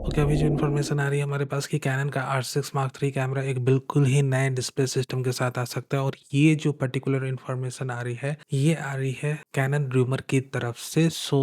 Okay, अभी जो information आ रही है हमारे पास कि कैनन का R6 Mark III कैमरा एक बिल्कुल ही नए डिस्प्ले सिस्टम के साथ आ सकता है। और ये जो पर्टिकुलर इन्फॉर्मेशन आ रही है, ये आ रही है कैनन रूमर की तरफ से। So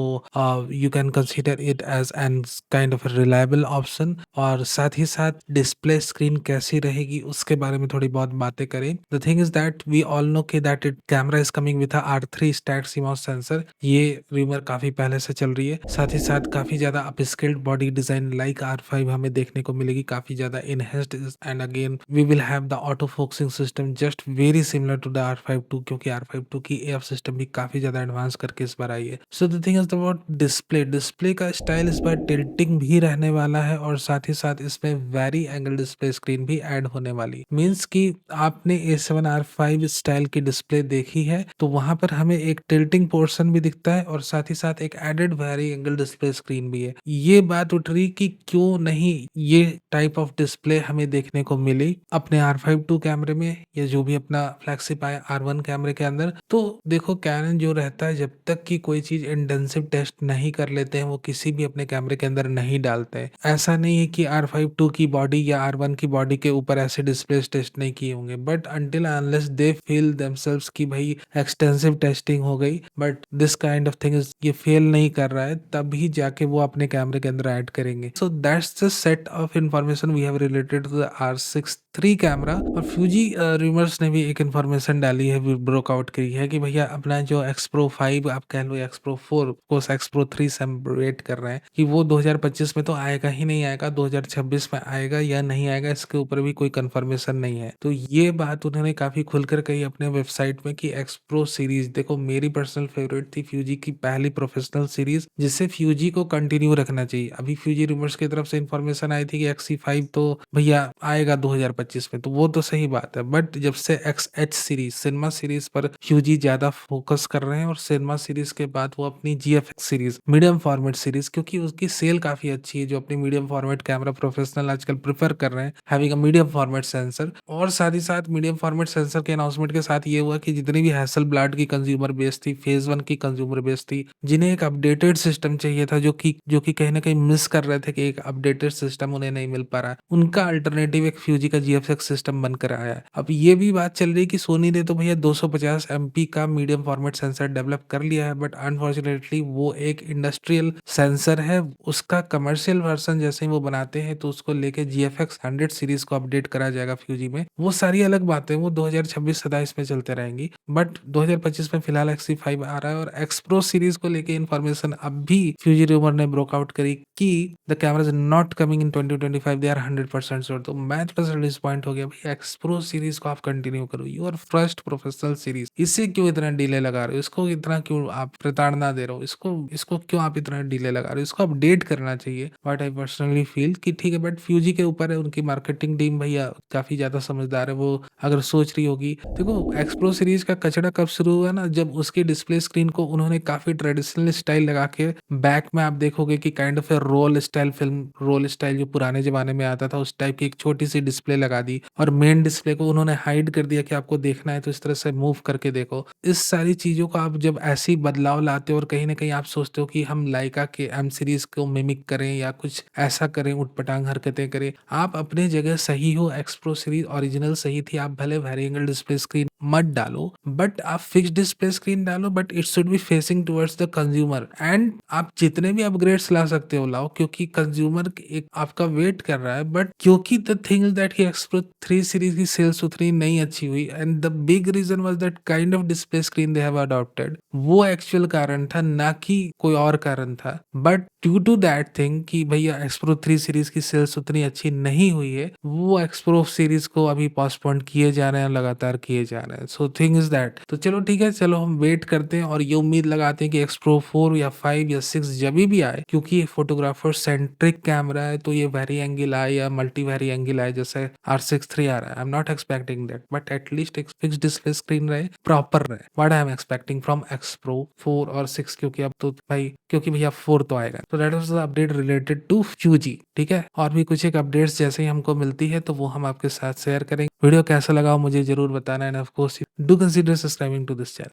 you can consider it as an kind of reliable option. और साथ ही साथ डिस्प्ले स्क्रीन कैसी रहेगी उसके बारे में थोड़ी बहुत बातें करें। The thing is that we all know कि that it camera is coming with R3 stacked CMOS sensor. ये रूमर काफी पहले से चल रही है। साथ ही साथ काफी ज्यादा upscaled body design like R5 हमें देखने को मिलेगी, काफी ज्यादा enhanced. And again we will have the auto focusing system just very similar to the R5 II, क्योंकि R5 II की AF सिस्टम भी काफी ज्यादा एडवांस करके इस बार आई है। So the thing is about display का स्टाइल इस बार टिल्टिंग भी रहने वाला है और साथ ही साथ इसमें वेरी एंगल डिस्प्ले स्क्रीन भी ऐड होने वाली। मींस कि आपने A7R5 स्टाइल की डिस्प्ले देखी है तो वहां पर हमें एक टिल्टिंग पोर्शन भी दिखता है और साथ ही साथ एक added vari angle display screen भी है। ये बात उठ रही कि क्यों नहीं ये टाइप ऑफ डिस्प्ले हमें देखने को मिली अपने R5 II कैमरे में या जो भी अपना फ्लैगशिप आया R1 कैमरे के अंदर। तो देखो, कैनन जो रहता है जब तक कि कोई चीज इंटेंसिव टेस्ट नहीं कर लेते हैं वो किसी भी अपने कैमरे के अंदर नहीं डालते हैं। ऐसा नहीं है कि R5 II की बॉडी या R1 की बॉडी के ऊपर ऐसे डिस्प्ले टेस्ट नहीं किए होंगे, but until unless they feel themselves कि भाई एक्सटेंसिव टेस्टिंग हो गई, but this kind of thing is ये फेल नहीं कर रहा है, तभी जाके वो अपने कैमरे के अंदर ऐड करेंगे। So that's the set of information we have related to the R6 III camera. और फ्यूजी रूमर्स ने भी एक इन्फॉर्मेशन डाली है, ब्रोकआउट की है कि भैया अपना जो X Pro 5 आप कह लो, X Pro 4 को X Pro 3 से हम वेट कर रहे हैं कि वो 2025 में तो आएगा ही नहीं आएगा, 2026 में आएगा या नहीं आएगा इसके ऊपर भी कोई कंफर्मेशन नहीं है। तो ये बात उन्होंने काफी खुलकर कही अपने वेबसाइट में कि X Pro सीरीज, देखो मेरी पर्सनल फेवरेट थी फ्यूजी की पहली प्रोफेशनल सीरीज, जिससे फ्यूजी को कंटिन्यू रखना चाहिए। अभी फ्यूजी रूमर्स की तरफ से इन्फॉर्मेशन आई थी कि XC5 तो भैया आएगा 2025 में, तो वो तो सही बात है, बट जब से XH सीरीज सिनेमा सीरीज पर फ्यूजी ज्यादा फोकस कर रहे हैं और सिनेमा सीरीज के बाद वो अपनी GFX series medium format series, क्योंकि उसकी सेल काफी अच्छी है, जो अपनी मीडियम फॉर्मेट कैमरा प्रोफेशनल आजकल प्रेफर कर रहे हैं having a medium format sensor. और साथ ही साथ मीडियम फॉर्मेट सेंसर के अनाउंसमेंट के साथ ये हुआ कि जितनी भी हैसलब्लाड की कंज्यूमर बेस थी, फेज 1 की कंज्यूमर बेस थी, जिन्हें एक अपडेटेड सिस्टम चाहिए था, जो कि कहीं ना कहीं मिस कर रहे थे कि एक अपडेटेड सिस्टम उन्हें नहीं मिल पा रहा है, उनका अल्टरनेटिव एक फ्यूजी का GFX सिस्टम बनकर आया है। अब ये भी बात चल रही है कि सोनी ने तो भैया 250 MP का मीडियम फॉर्मेट सेंसर डेवलप कर लिया है, बट अनफॉर्चुनेटली वो एक इंडस्ट्रियल सेंसर है। उसका कमर्शियल वर्जन जैसे ही वो बनाते हैं तो उसको लेके GFX 100 सीरीज को अपडेट करा जाएगा फ्यूजी में। वो सारी अलग बातें वो 2026-27 में चलते रहेंगी, बट 2025 में फिलहाल XC5 आ रहा है। और X Pro सीरीज को लेके इन्फॉर्मेशन अब भी फ्यूजी रूमर ने ब्रोकआउट करी कि the camera is not coming in 2025, they are 100% sure. तो मैं थोड़ा सा डिसपॉइंट हो गया भाई, X Pro सीरीज को आप कंटिन्यू करो, योर फर्स्ट प्रोफेशनल सीरीज, इससे क्यों इतना डिले लगा रहे हो, इसको इतना क्यों आप प्रताड़ना दे रहे हो, इसको इसको क्यों आप इतना डिले लगा रहे हो, इसको अपडेट करना चाहिए। बट आई पर्सनली फील कि ठीक है, बट फ्यूजी के ऊपर है, उनकी मार्केटिंग टीम भैया काफी ज्यादा समझदार है। वो अगर सोच रही होगी, देखो X Pro सीरीज का कचड़ा कब शुरू हुआ ना, जब उसकी डिस्प्ले स्क्रीन को उन्होंने काफी ट्रेडिशनल स्टाइल लगा के बैक में आप देखोगे कि kind of roll style, film roll style जो पुराने जमाने में आता था, उस टाइप की एक छोटी सी डिस्प्ले लगा दी और मेन डिस्प्ले को उन्होंने हाइड कर दिया कि आपको देखना है तो इस तरह से मूव करके देखो। इस सारी चीजों को आप जब ऐसी बदलाव लाते हो और कहीं ना कहीं आप सोचते हो कि हम लाइका के M सीरीज को मिमिक करें या कुछ ऐसा करें, उटपटांग हरकतें करें, आप अपने जगह सही हो। X Pro सीरीज ओरिजिनल सही थी, आप भले वेरिएबल डिस्प्ले स्क्रीन मत डालो, बट आप फिक्स डिस्प्ले स्क्रीन डालो, but it should be facing towards the consumer. And आप जितने भी अपग्रेड्स ला सकते हो लाओ, क्योंकि कंज्यूमर एक आपका वेट कर रहा है। बट क्योंकि the thing is that X Pro 3 series की सेल्स उतनी नहीं अच्छी हुई, and the big reason was that kind of display screen they have adopted, वो एक्चुअल कारण था, ना कि कोई और कारण था। But due to that thing कि भैया X Pro 3 सीरीज की सेल्स उतनी अच्छी नहीं हुई है, वो X Pro सीरीज को अभी पोस्टपोन किए जा रहे हैं, लगातार किए जा रहे हैं। सो थिंग इज दैट, तो चलो ठीक है, चलो हम वेट करते हैं और ये उम्मीद लगाते हैं कि X Pro 4 या 5 या 6 जब भी आए, क्योंकि ये फोटोग्राफर सेंट्रिक कैमरा है, तो ये वेरी एंगल आए या मल्टी वेरी एंगल आए जैसे R6 III आ रहा है, I am not expecting that, but at least एक फिक्स डिस्प्ले स्क्रीन रहे, प्रॉपर रहे, what I am expecting from X Pro 4 और 6, क्योंकि अब तो भाई, क्योंकि भैया 4 तो आएगा। तो that was the update related to Fuji. ठीक है, और भी कुछ एक अपडेट्स जैसे ही हमको मिलती है तो वो हम आपके साथ शेयर करेंगे। वीडियो कैसा लगा मुझे जरूर बताना, and of course do consider subscribing to this channel.